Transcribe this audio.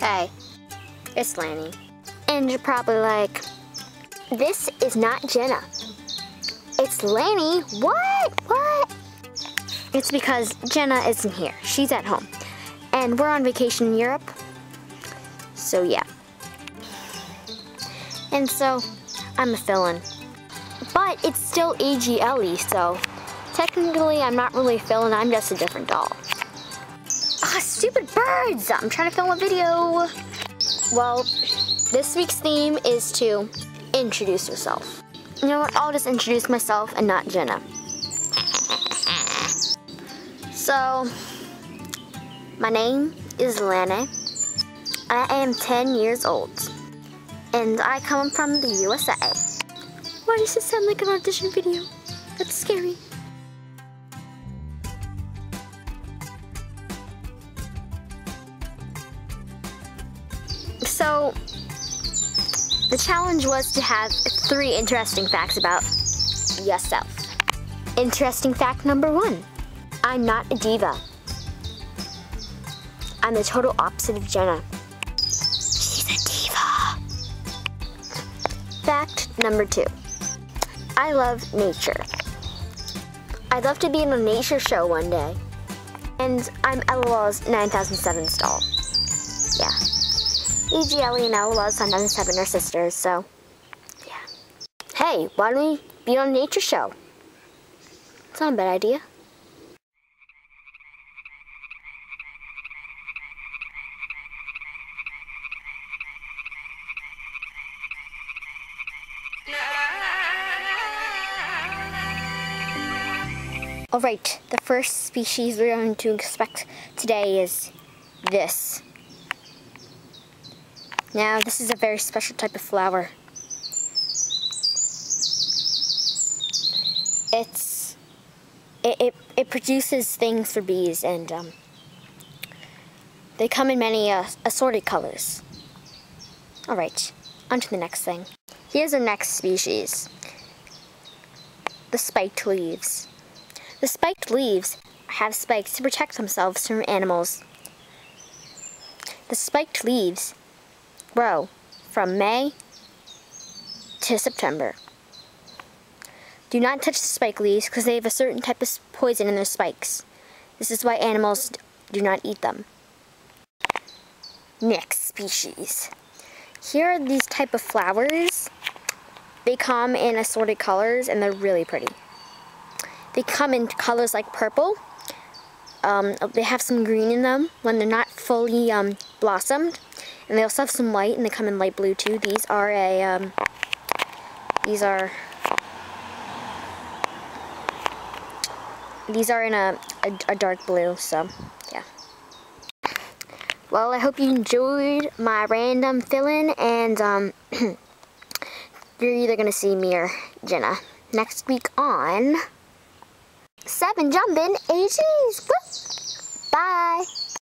Hey, it's Lanny. And you're probably like, this is not Jenna. It's Lanny. What? It's because Jenna isn't here. She's at home. And we're on vacation in Europe. So yeah. And so, I'm a fill-in. But it's still AGLE, so technically I'm not really a fill-in, I'm just a different doll. Ah, stupid birds! I'm trying to film a video. Well, this week's theme is to introduce yourself. You know what, I'll just introduce myself and not Jenna. So, my name is Lanny. I am 10 years old. And I come from the USA. Why does it sound like an audition video? That's scary. So, the challenge was to have 3 interesting facts about yourself. Interesting fact number 1. I'm not a diva. I'm the total opposite of Jenna. She's a diva. Fact number 2. I love nature. I'd love to be in a nature show one day. And I'm LOL's 9007's doll. Yeah. AGLE and LOL's 9007 are sisters, so yeah. Hey, why don't we be on a nature show? It's not a bad idea. Alright, the first species we're going to expect today is this. Now, this is a very special type of flower. It produces things for bees, and they come in many assorted colors. Alright, on to the next thing. Here's our next species. The spiked leaves. The spiked leaves have spikes to protect themselves from animals. The spiked leaves grow from May to September. Do not touch the spiked leaves because they have a certain type of poison in their spikes. This is why animals do not eat them. Next species. Here are these type of flowers. They come in assorted colors and they're really pretty. They come in colors like purple. They have some green in them when they're not fully blossomed. And they also have some white, and they come in light blue too. These are in a dark blue, so yeah. Well, I hope you enjoyed my random fill-in, and you're either gonna see me or Jenna next week on 7 Jumpin' AGs. Bye.